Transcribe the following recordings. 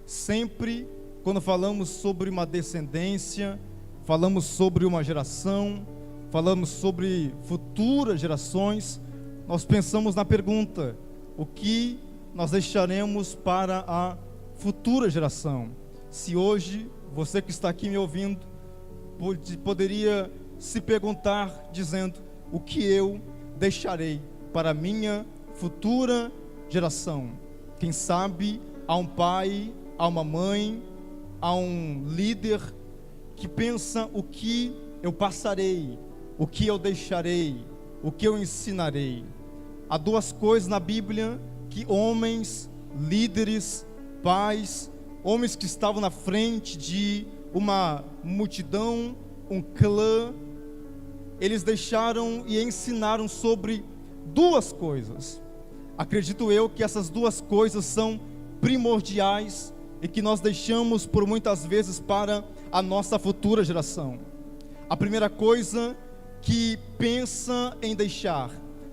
Sempre, quando falamos sobre uma descendência, falamos sobre uma geração, falamos sobre futuras gerações, nós pensamos na pergunta: o que nós deixaremos para a futura geração? Se hoje, você que está aqui me ouvindo, poderia se perguntar dizendo: o que eu deixarei para a minha futura geração? Quem sabe há um pai, há uma mãe, há um líder que pensa: o que eu passarei, o que eu deixarei, o que eu ensinarei. Há duas coisas na Bíblia que homens, líderes, pais, homens que estavam na frente de uma multidão, um clã, eles deixaram e ensinaram sobre duas coisas. Acredito eu que essas duas coisas são primordiais e que nós deixamos por muitas vezes para a nossa futura geração. A primeira coisa que pensa em deixar,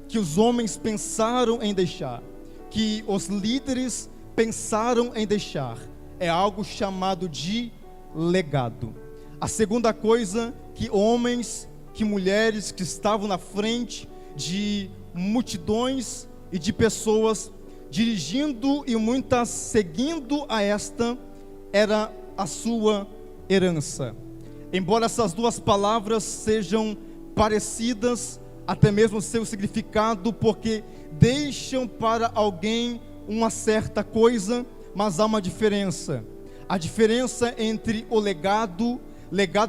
que os homens pensaram em deixar, que os líderes pensaram em deixar, é algo chamado de legado. A segunda coisa que homens, que mulheres que estavam na frente de multidões e de pessoas, dirigindo e muitas seguindo a esta, era a sua herança. Embora essas duas palavras sejam parecidas, até mesmo seu significado, porque deixam para alguém uma certa coisa, mas há uma diferença. A diferença entre o legado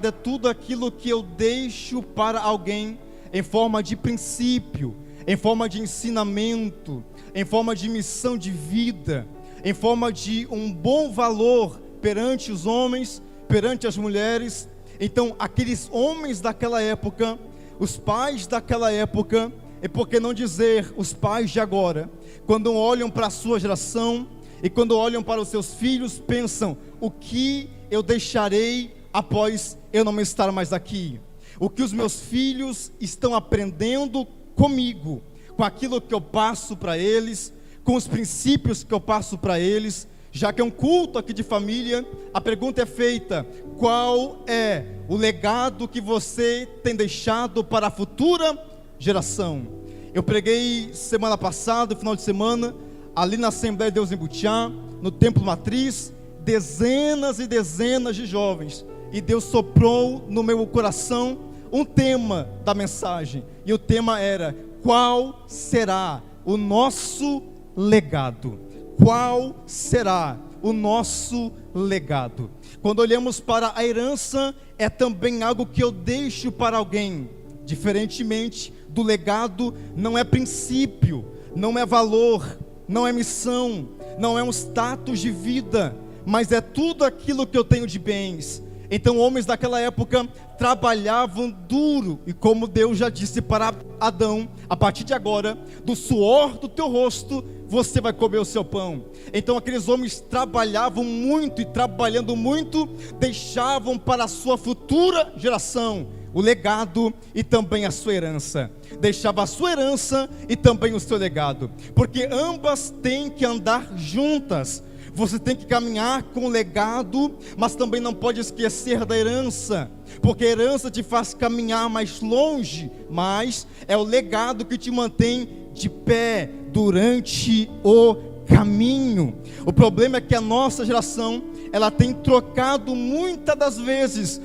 é tudo aquilo que eu deixo para alguém em forma de princípio, em forma de ensinamento, em forma de missão de vida, em forma de um bom valor perante os homens, perante as mulheres. Então, aqueles homens daquela época, os pais daquela época, e por que não dizer os pais de agora, quando olham para a sua geração e quando olham para os seus filhos, pensam: o que eu deixarei após eu não estar mais aqui? O que os meus filhos estão aprendendo comigo, com aquilo que eu passo para eles, com os princípios que eu passo para eles? Já que é um culto aqui de família, a pergunta é feita: qual é o legado que você tem deixado para a futura geração? Eu preguei semana passada, no final de semana, ali na Assembleia de Deus em Butiá, no Templo Matriz, dezenas e dezenas de jovens, e Deus soprou no meu coração um tema da mensagem, e o tema era: qual será o nosso legado? Qual será o nosso legado? Quando olhamos para a herança, é também algo que eu deixo para alguém. Diferentemente do legado, não é princípio, não é valor, não é missão, não é um status de vida, mas é tudo aquilo que eu tenho de bens. Então, homens daquela época trabalhavam duro, e como Deus já disse para Adão: a partir de agora, do suor do teu rosto você vai comer o seu pão. Então aqueles homens trabalhavam muito, e trabalhando muito, deixavam para a sua futura geração o legado e também a sua herança. Deixava a sua herança e também o seu legado, porque ambas têm que andar juntas. Você tem que caminhar com o legado, mas também não pode esquecer da herança, porque a herança te faz caminhar mais longe, mas é o legado que te mantém de pé durante o caminho. O problema é que a nossa geração, ela tem trocado muitas das vezes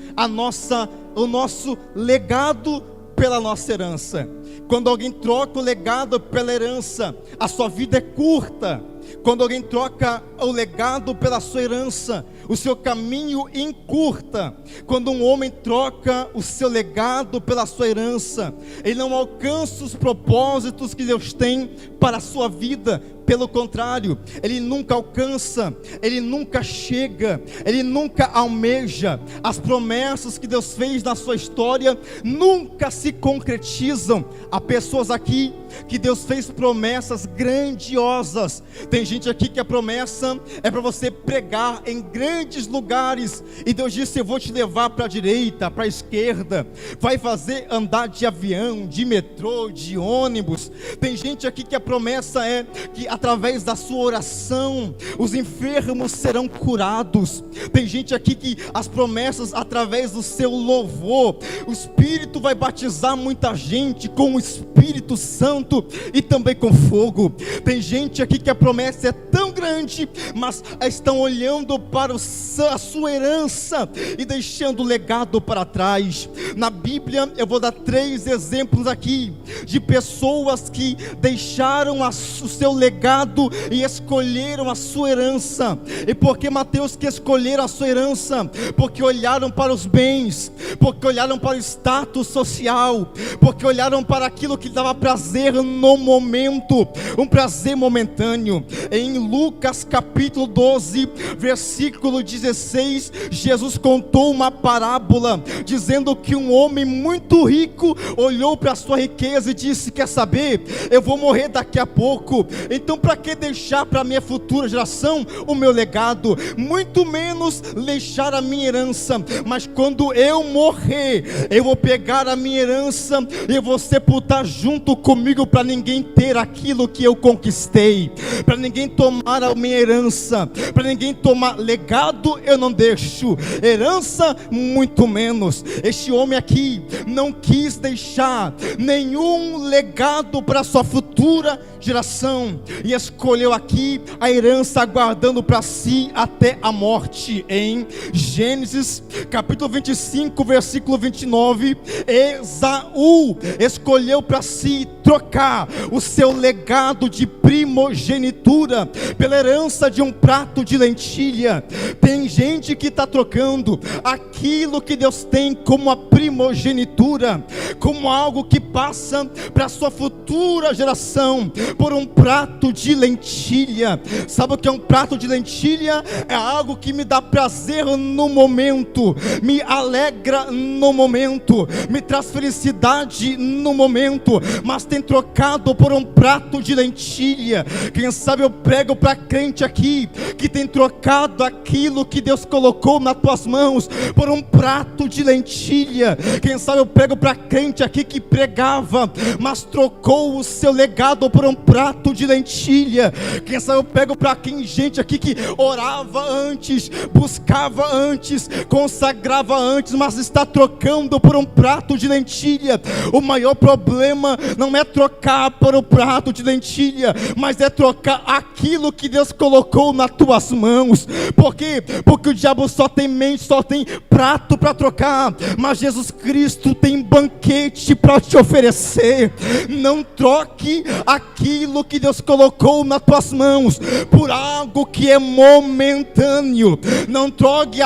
o nosso legado pela nossa herança. Quando alguém troca o legado pela herança, a sua vida é curta. Quando alguém troca o legado pela sua herança, o seu caminho encurta. Quando um homem troca o seu legado pela sua herança, ele não alcança os propósitos que Deus tem para a sua vida. Pelo contrário, ele nunca alcança, ele nunca chega, ele nunca almeja. As promessas que Deus fez na sua história nunca se concretizam. Há pessoas aqui que Deus fez promessas grandiosas. Tem gente aqui que a promessa é para você pregar em grandes lugares, e Deus disse: eu vou te levar para a direita, para a esquerda, vai fazer andar de avião, de metrô, de ônibus. Tem gente aqui que a promessa é que através da sua oração os enfermos serão curados. Tem gente aqui que as promessas, através do seu louvor, o Espírito vai batizar muita gente com o Espírito Santo e também com fogo. Tem gente aqui que a promessa é tão grande, mas estão olhando para a sua herança e deixando o legado para trás. Na Bíblia eu vou dar 3 exemplos aqui de pessoas que deixaram o seu legado e escolheram a sua herança. E por que, Mateus, que escolheram a sua herança? Porque olharam para os bens, porque olharam para o status social, porque olharam para aquilo que dava prazer no momento, um prazer momentâneo. Em Lucas capítulo 12, versículo 16, Jesus contou uma parábola, dizendo que um homem muito rico olhou para a sua riqueza e disse: quer saber, eu vou morrer daqui a pouco, então para que deixar para a minha futura geração o meu legado? Muito menos deixar a minha herança. Mas quando eu morrer, eu vou pegar a minha herança e vou sepultar junto comigo, para ninguém ter aquilo que eu conquistei, para ninguém tomar a minha herança, para ninguém tomar. Legado eu não deixo, herança muito menos. Este homem aqui não quis deixar nenhum legado para sua futura geração, e escolheu aqui a herança, aguardando para si até a morte. Em Gênesis capítulo 25, versículo 29, Esaú escolheu para si trocar o seu legado de primogenitura pela herança de um prato de lentilha. Tem gente que está trocando aquilo que Deus tem como a primogenitura, como algo que passa para a sua futura geração, por um prato de lentilha. Sabe o que é um prato de lentilha? É algo que me dá prazer no momento, me alegra no momento, me traz felicidade no momento, mas tem trocado por um prato de lentilha. Quem sabe eu prego para crente aqui que tem trocado aquilo que Deus colocou nas tuas mãos por um prato de lentilha. Quem sabe eu prego para crente aqui que pregava, mas trocou o seu legado por um prato de lentilha. Quem sabe eu pego para quem, gente aqui que orava antes, buscava antes, consagrava antes, mas está trocando por um prato de lentilha. O maior problema não é trocar por um prato de lentilha, mas é trocar aquilo que Deus colocou nas tuas mãos. Por quê? Porque o diabo só tem mente, só tem prato para trocar, mas Jesus Cristo tem banquete para te oferecer. Não troque aquilo que Deus colocou nas tuas mãos por algo que é momentâneo. Não troque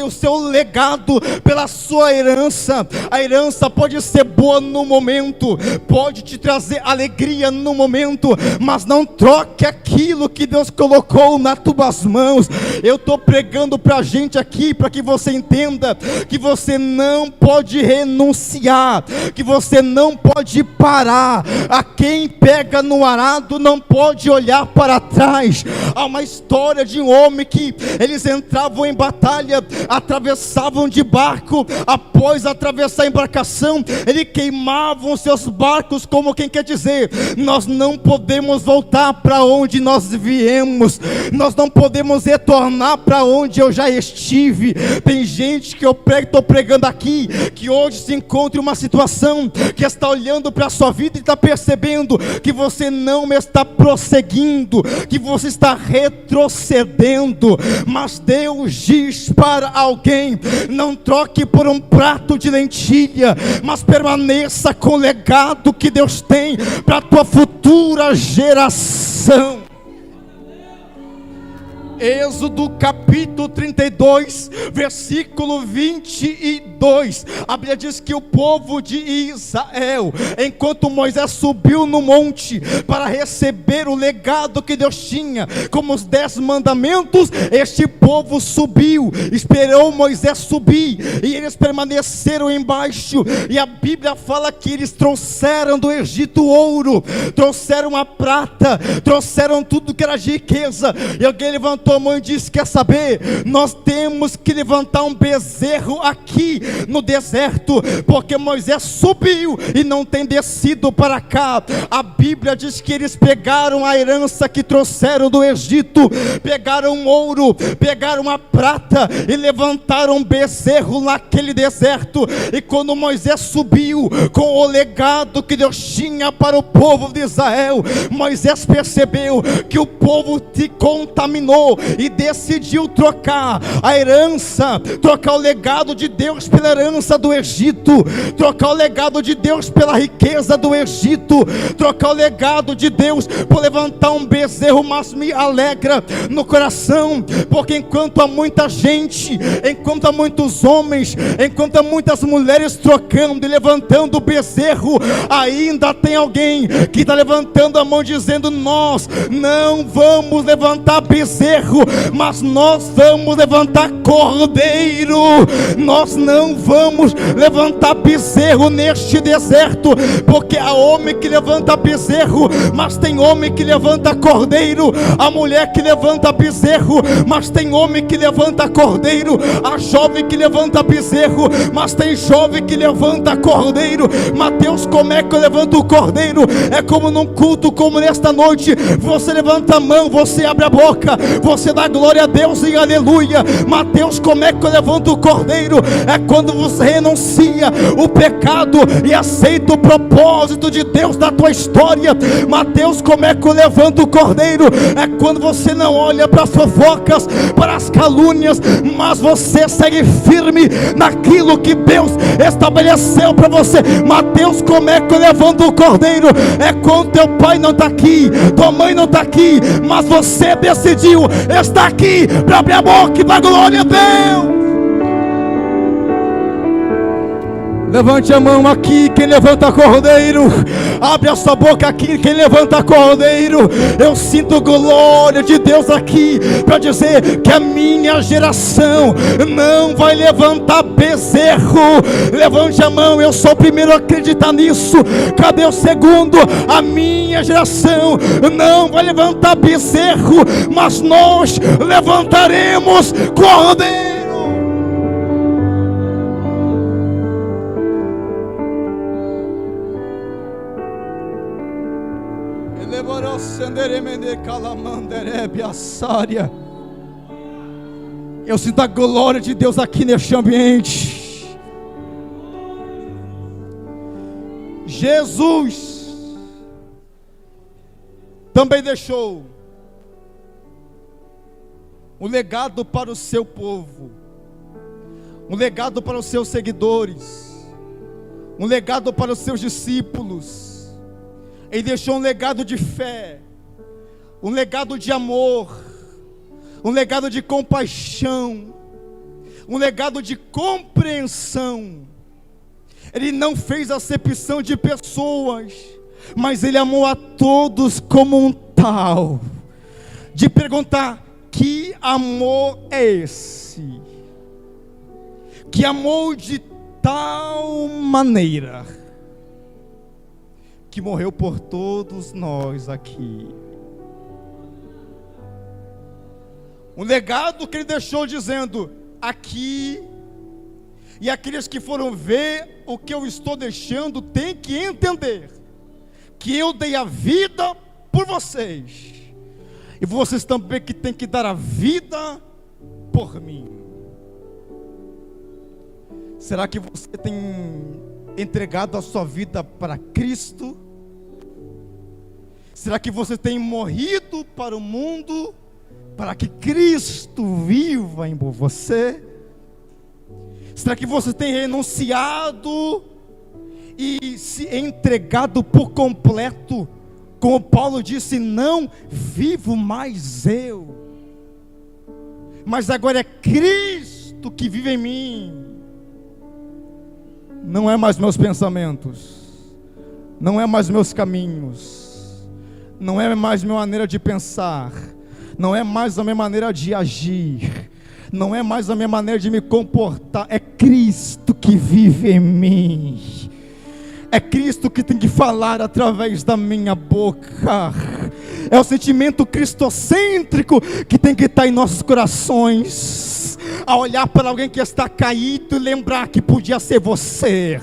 o seu legado pela sua herança. A herança pode ser boa no momento, pode te trazer alegria no momento, mas não troque aquilo que Deus colocou nas tuas mãos. Eu estou pregando para a gente aqui, para que você entenda que você não pode renunciar, que você não pode parar. A quem pega no arado não pode olhar para trás. Há uma história de um homem que eles entravam em batalha, atravessavam de barco. Após atravessar a embarcação, eles queimavam os seus barcos, como quem quer dizer: nós não podemos voltar para onde nós viemos, nós não podemos retornar para onde eu já estive. Tem gente que eu estou pregando aqui, que hoje se encontra em uma situação, que está olhando para a sua vida e está percebendo que você não está prosseguindo, que você está retrocedendo. Mas Deus diz para alguém: não troque por um prato de lentilha, mas permaneça com o legado que Deus tem para a tua futura geração. Êxodo capítulo 32, versículo 22. 2, a Bíblia diz que o povo de Israel, enquanto Moisés subiu no monte para receber o legado que Deus tinha, como os 10 mandamentos, este povo subiu, esperou Moisés subir, e eles permaneceram embaixo, e a Bíblia fala que eles trouxeram do Egito ouro, trouxeram a prata, trouxeram tudo que era de riqueza, e alguém levantou a mão e disse: quer saber, nós temos que levantar um bezerro aqui no deserto, porque Moisés subiu e não tem descido para cá. A Bíblia diz que eles pegaram a herança que trouxeram do Egito, pegaram ouro, pegaram a prata e levantaram um bezerro naquele deserto. E quando Moisés subiu com o legado que Deus tinha para o povo de Israel, Moisés percebeu que o povo se contaminou e decidiu trocar a herança, trocar o legado de Deus pela herança do Egito, trocar o legado de Deus pela riqueza do Egito, trocar o legado de Deus por levantar um bezerro. Mas me alegra no coração, porque enquanto há muita gente, enquanto há muitos homens, enquanto há muitas mulheres trocando e levantando o bezerro, ainda tem alguém que está levantando a mão dizendo: nós não vamos levantar bezerro, mas nós vamos levantar cordeiro. Nós não vamos levantar bezerro neste deserto, porque há homem que levanta bezerro, mas tem homem que levanta cordeiro. A mulher que levanta bezerro, mas tem homem que levanta cordeiro. A jovem que levanta bezerro, mas tem jovem que levanta cordeiro. Mateus, como é que eu levanto o cordeiro? É como num culto como nesta noite, você levanta a mão, você abre a boca, você dá glória a Deus e aleluia. Mateus, como é que eu levanto o cordeiro? É quando você renuncia o pecado e aceita o propósito de Deus na tua história. Mateus, como é que eu levanto o cordeiro? É quando você não olha para as fofocas, para as calúnias, mas você segue firme naquilo que Deus estabeleceu para você. Mateus, como é que eu levanto o cordeiro? É quando teu pai não está aqui, tua mãe não está aqui, mas você decidiu estar aqui para abrir a boca e dar glória a Deus. Levante a mão aqui, quem levanta cordeiro. Abre a sua boca aqui, quem levanta cordeiro. Eu sinto glória de Deus aqui para dizer que a minha geração não vai levantar bezerro. Levante a mão, eu sou o primeiro a acreditar nisso. Cadê o segundo? A minha geração não vai levantar bezerro, mas nós levantaremos cordeiro. Eu sinto a glória de Deus aqui neste ambiente. Jesus também deixou um legado para o seu povo, um legado para os seus seguidores, um legado para os seus discípulos. Ele deixou um legado de fé, um legado de amor, um legado de compaixão, um legado de compreensão. Ele não fez acepção de pessoas, mas ele amou a todos como um tal. De perguntar: que amor é esse? Que amou de tal maneira que morreu por todos nós aqui. Um legado que ele deixou dizendo: aqui, e aqueles que foram ver o que eu estou deixando têm que entender que eu dei a vida por vocês, e vocês também que têm que dar a vida por mim. Será que você tem entregado a sua vida para Cristo? Será que você tem morrido para o mundo, para que Cristo viva em você? Será que você tem renunciado e se entregado por completo? Como Paulo disse: não vivo mais eu, mas agora é Cristo que vive em mim. não é mais meus pensamentos, não é mais meus caminhos, não é mais minha maneira de pensar, não é mais a minha maneira de agir, não é mais a minha maneira de me comportar, é Cristo que vive em mim. É Cristo que tem que falar através da minha boca. É o sentimento cristocêntrico que tem que estar em nossos corações. A olhar para alguém que está caído e lembrar que podia ser você.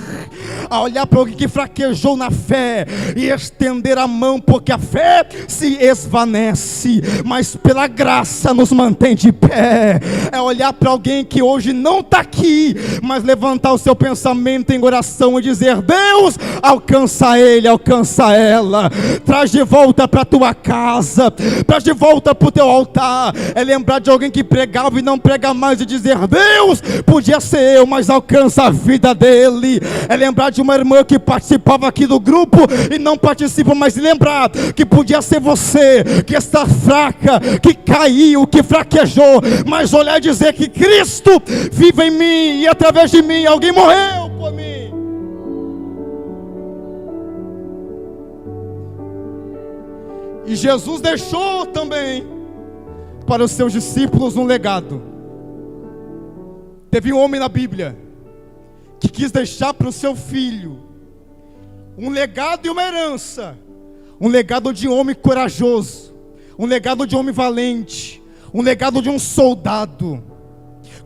A olhar para alguém que fraquejou na fé e estender a mão, porque a fé se esvanece, mas pela graça nos mantém de pé. É olhar para alguém que hoje não está aqui, mas levantar o seu pensamento em oração e dizer: Deus, alcança ele, alcança ela, traz de volta para a tua casa, traz de volta para o teu altar. É lembrar de alguém que pregava e não prega mais e dizer: Deus, podia ser eu, mas alcança a vida dele. É lembrar de uma irmã que participava aqui do grupo e não participa mais, lembrar que podia ser você, que está fraca, que caiu, que fraquejou, mas olhar e dizer que Cristo vive em mim e através de mim alguém morreu por mim. E Jesus deixou também para os seus discípulos um legado. Teve um homem na Bíblia que quis deixar para o seu filho um legado e uma herança, um legado de um homem corajoso, um legado de um homem valente, um legado de um soldado.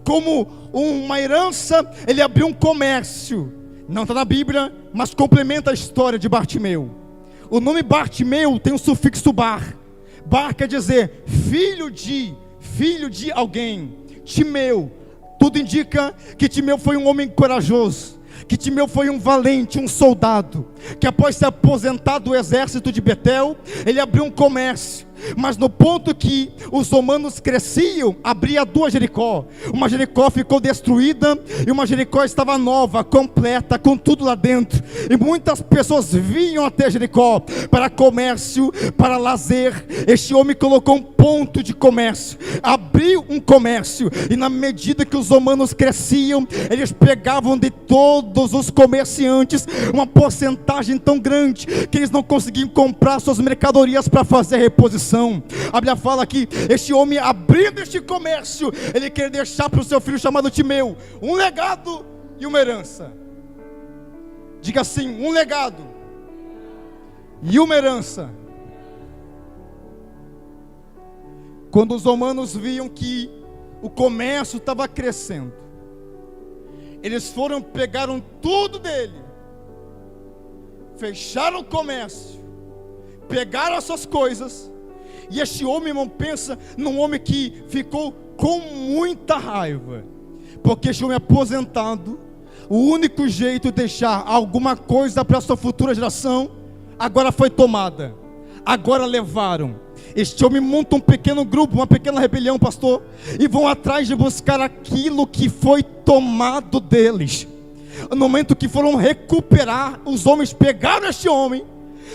Como uma herança, ele abriu um comércio. Não está na Bíblia, mas complementa a história de Bartimeu. O nome Bartimeu tem um sufixo bar. Bar quer dizer filho de alguém. Timeu, tudo indica que Timeu foi um homem corajoso, que Timeu foi um valente, um soldado, que após ser aposentado do exército de Betel, ele abriu um comércio. Mas no ponto que os romanos cresciam, abria duas Jericó. Uma Jericó ficou destruída e uma Jericó estava nova, completa, com tudo lá dentro. E muitas pessoas vinham até Jericó para comércio, para lazer. Este homem colocou um ponto de comércio, abriu um comércio. E na medida que os romanos cresciam, eles pegavam de todos os comerciantes uma porcentagem tão grande que eles não conseguiam comprar suas mercadorias para fazer reposição. A Bíblia fala que este homem, abrindo este comércio, ele quer deixar para o seu filho chamado Timeu um legado e uma herança. Diga assim: um legado e uma herança. Quando os romanos viam que o comércio estava crescendo, eles pegaram tudo dele, fecharam o comércio, pegaram as suas coisas. E este homem, irmão, pensa num homem que ficou com muita raiva, porque este homem aposentado, o único jeito de deixar alguma coisa para a sua futura geração, agora foi tomada, agora levaram. Este homem monta um pequeno grupo, uma pequena rebelião, pastor, e vão atrás de buscar aquilo que foi tomado deles. No momento que foram recuperar, os homens pegaram este homem,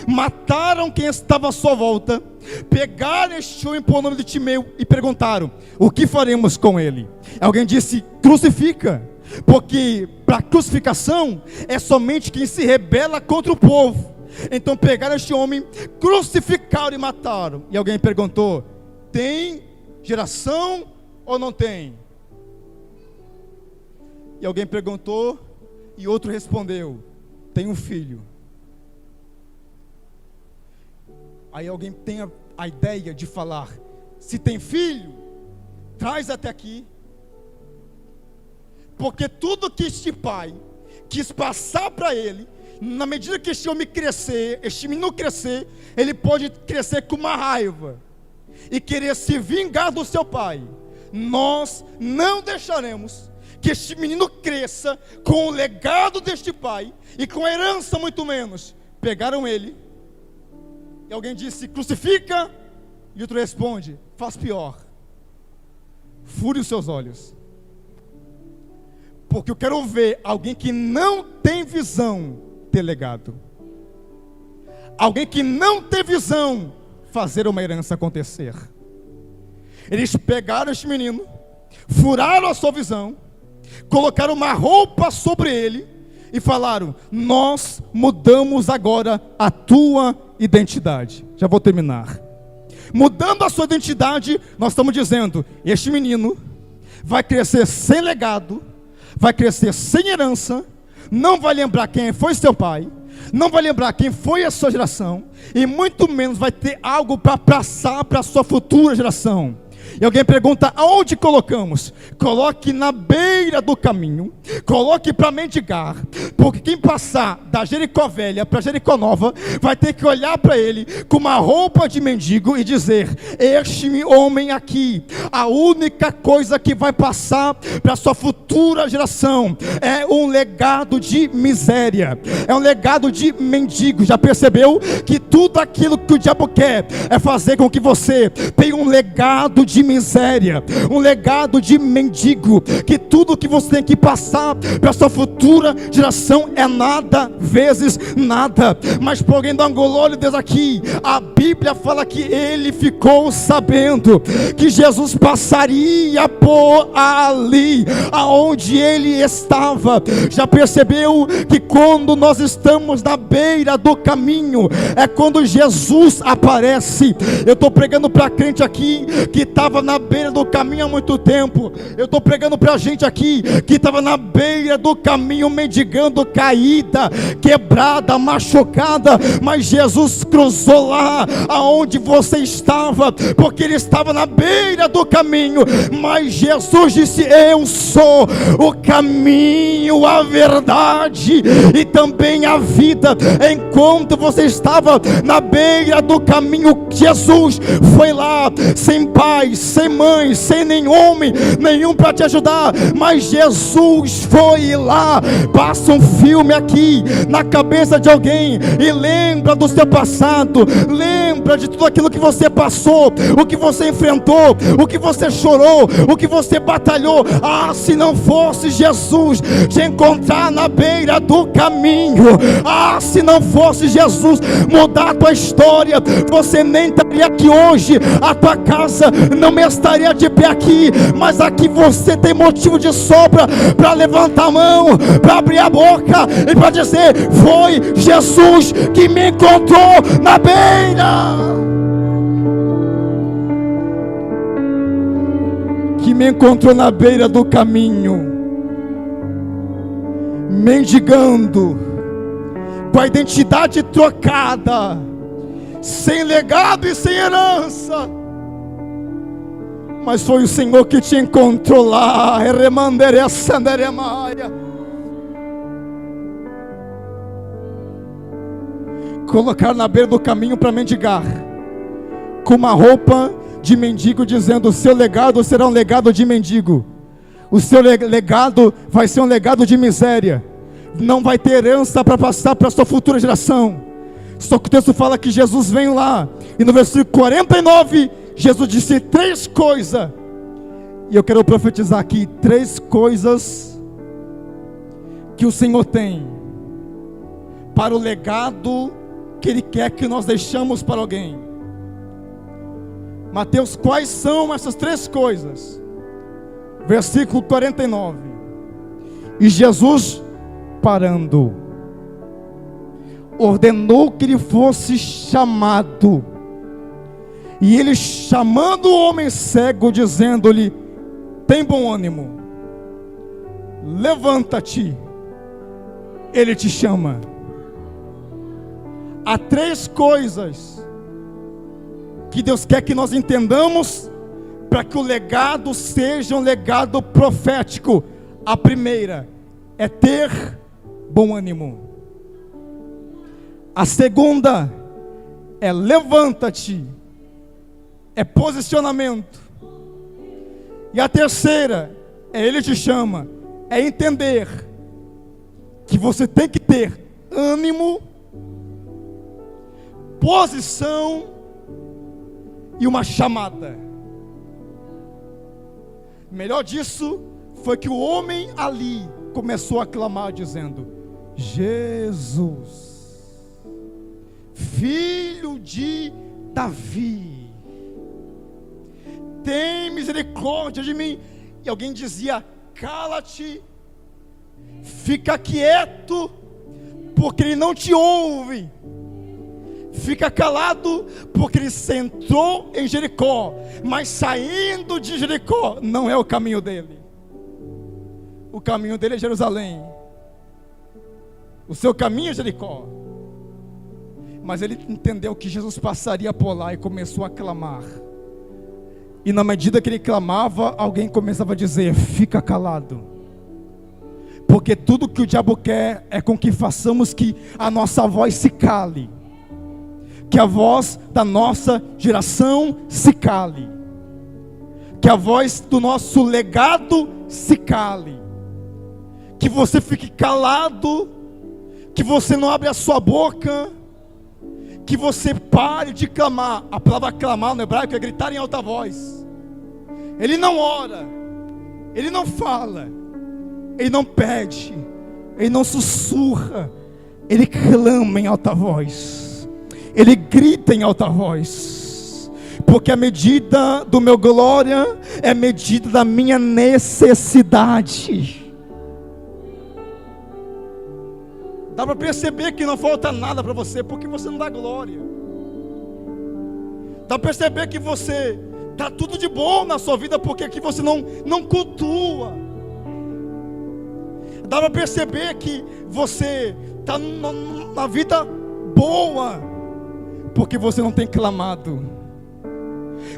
mataram quem estava à sua volta, pegaram este homem por nome de Timeu e perguntaram: o que faremos com ele? Alguém disse: crucifica, porque para a crucificação é somente quem se rebela contra o povo. Então pegaram este homem, crucificaram e mataram. E alguém perguntou: tem geração ou não tem? E alguém perguntou e outro respondeu: tem um filho. Aí alguém tem a ideia de falar: se tem filho, traz até aqui. Porque tudo que este pai quis passar para ele, na medida que este homem crescer, este menino crescer, ele pode crescer com uma raiva e querer se vingar do seu pai. Nós não deixaremos que este menino cresça com o legado deste pai e com a herança muito menos. Pegaram ele e alguém disse: crucifica, e outro responde: faz pior, fure os seus olhos, porque eu quero ver alguém que não tem visão ter legado, alguém que não tem visão fazer uma herança acontecer. Eles pegaram este menino, furaram a sua visão, colocaram uma roupa sobre ele e falaram: nós mudamos agora a tua identidade. Já vou terminar. Mudando a sua identidade, nós estamos dizendo: este menino vai crescer sem legado, vai crescer sem herança, não vai lembrar quem foi seu pai, não vai lembrar quem foi a sua geração, e muito menos vai ter algo para passar para a sua futura geração. E alguém pergunta: aonde colocamos? Coloque na beira do caminho, coloque para mendigar, porque quem passar da Jericó Velha para Jericó Nova vai ter que olhar para ele com uma roupa de mendigo e dizer: este homem aqui, a única coisa que vai passar para a sua futura geração é um legado de miséria, é um legado de mendigo. Já percebeu que tudo aquilo que o diabo quer é fazer com que você tenha um legado de miséria, um legado de mendigo, que tudo que você tem que passar para a sua futura geração é nada vezes nada. Mas porém, da glória de Deus, aqui a Bíblia fala que ele ficou sabendo que Jesus passaria por ali aonde ele estava. Já percebeu que quando nós estamos na beira do caminho é quando Jesus aparece? Eu estou pregando para crente aqui que estava na beira do caminho há muito tempo. Eu estou pregando para gente aqui que estava na beira do caminho, mendigando, caída, quebrada, machucada, mas Jesus cruzou lá aonde você estava, porque ele estava na beira do caminho. Mas Jesus disse: eu sou o caminho, a verdade e também a vida. Enquanto você estava na beira do caminho, Jesus foi lá, sem pai, sem mãe, sem nenhum homem, nenhum para te ajudar, mas Jesus foi lá. Passa um filme aqui na cabeça de alguém e lembra do seu passado, lembra de tudo aquilo que você passou, o que você enfrentou, o que você chorou, o que você batalhou. Ah, se não fosse Jesus te encontrar na beira do caminho, ah, se não fosse Jesus mudar a tua história, você nem estaria aqui hoje, a tua casa não estaria de pé aqui, mas aqui você tem motivo de sobra para levantar a mão, para abrir a boca e para dizer: foi Jesus que me encontrou na beira, que me encontrou na beira do caminho, mendigando, com a identidade trocada, sem legado e sem herança. Mas foi o Senhor que te encontrou lá. Colocar na beira do caminho para mendigar, com uma roupa de mendigo, dizendo: o seu legado será um legado de mendigo, o seu legado vai ser um legado de miséria, não vai ter herança para passar para a sua futura geração. Só que o texto fala que Jesus vem lá, e no versículo 49 Jesus disse 3 coisas, e eu quero profetizar aqui 3 coisas que o Senhor tem para o legado que Ele quer que nós deixamos para alguém. Mateus, quais são essas 3 coisas? Versículo 49. E Jesus, parando, ordenou que ele fosse chamado. E ele, chamando o homem cego, dizendo-lhe: tem bom ânimo, levanta-te, ele te chama. Há 3 coisas que Deus quer que nós entendamos para que o legado seja um legado profético. A primeira é ter bom ânimo. A segunda é levanta-te, é posicionamento. E a terceira é ele te chama, é entender que você tem que ter ânimo, posição e uma chamada. Melhor disso foi que o homem ali começou a clamar dizendo: Jesus, Filho de Davi, tem misericórdia de mim. E alguém dizia: cala-te Fica quieto, porque ele não te ouve. Fica calado, porque ele entrou em Jericó, mas saindo de Jericó não é o caminho dele. O caminho dele é Jerusalém. O seu caminho é Jericó. Mas ele entendeu que Jesus passaria por lá e começou a clamar. E na medida que ele clamava, alguém começava a dizer: fica calado. Porque tudo que o diabo quer é com que façamos que a nossa voz se cale. Que a voz da nossa geração se cale. Que a voz do nosso legado se cale. Que você fique calado. Que você não abra a sua boca. Que você pare de clamar. A palavra clamar no hebraico é gritar em alta voz. Ele não ora, ele não fala, ele não pede, ele não sussurra, ele clama em alta voz, ele grita em alta voz, porque a medida do meu glória é a medida da minha necessidade. Dá para perceber que não falta nada para você, porque você não dá glória. Dá para perceber que você está tudo de bom na sua vida, porque aqui você não cultua. Dá para perceber que você está na vida boa, porque você não tem clamado.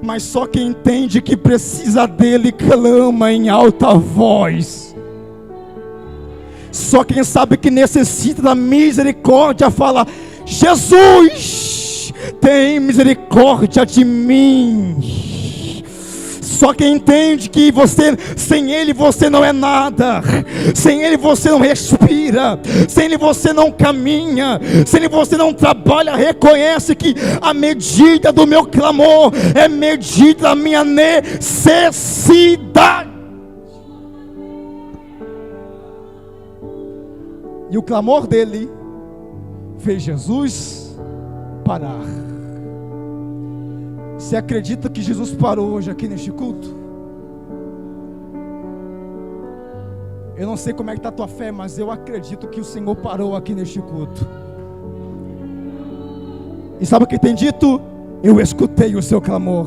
Mas só quem entende que precisa dele clama em alta voz. Só quem sabe que necessita da misericórdia fala: Jesus, tem misericórdia de mim. Só quem entende que você, sem Ele você não é nada, sem Ele você não respira, sem Ele você não caminha, sem Ele você não trabalha, reconhece que a medida do meu clamor é medida da minha necessidade. E o clamor dele fez Jesus parar. Você acredita que Jesus parou hoje aqui neste culto? Eu não sei como é que está a tua fé, mas eu acredito que o Senhor parou aqui neste culto. E sabe o que tem dito? Eu escutei o seu clamor.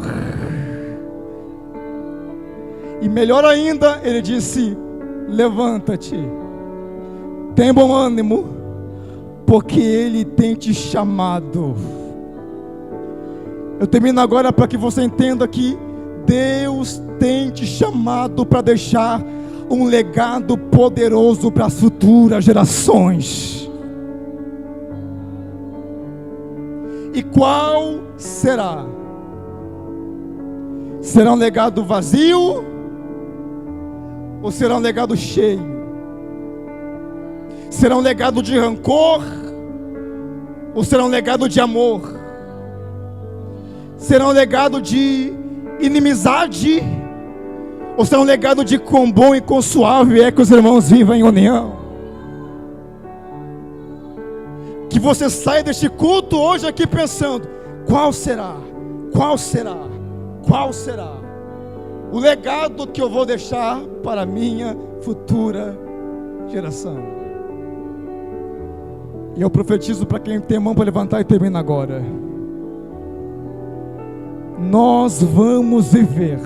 E melhor ainda, ele disse: levanta-te, tem bom ânimo, porque Ele tem te chamado. Eu termino agora para que você entenda que Deus tem te chamado para deixar um legado poderoso para as futuras gerações. E qual será? Será um legado vazio? Ou será um legado cheio? Será um legado de rancor? Ou será um legado de amor? Será um legado de inimizade? Ou será um legado de quão bom e quão suave é que os irmãos vivam em união? Que você saia deste culto hoje aqui pensando: qual será? Qual será? Qual será o legado que eu vou deixar para a minha futura geração? E eu profetizo para quem tem mão para levantar, e termina agora. Nós vamos viver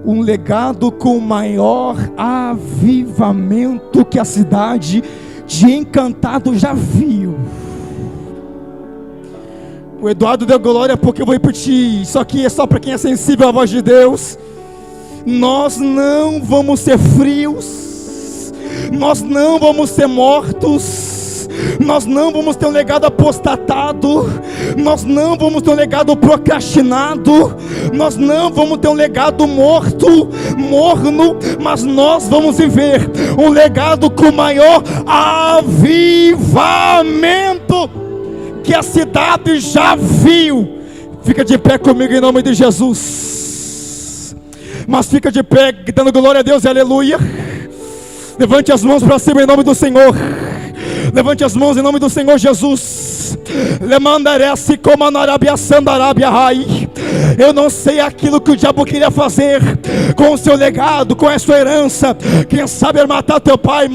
um legado com maior avivamento que a cidade de Encantado já viu. O Eduardo deu glória porque eu vou repetir. Isso aqui é só para quem é sensível à voz de Deus. Nós não vamos ser frios. Nós não vamos ser mortos. Nós não vamos ter um legado apostatado. Nós não vamos ter um legado procrastinado. Nós não vamos ter um legado morno. Mas nós vamos viver um legado com maior avivamento que a cidade já viu. Fica de pé comigo em nome de Jesus. Mas fica de pé dando glória a Deus e aleluia. Levante as mãos para cima em nome do Senhor. Levante as mãos em nome do Senhor Jesus. Eu não sei aquilo que o diabo queria fazer com o seu legado, com a sua herança. Quem sabe matar teu pai,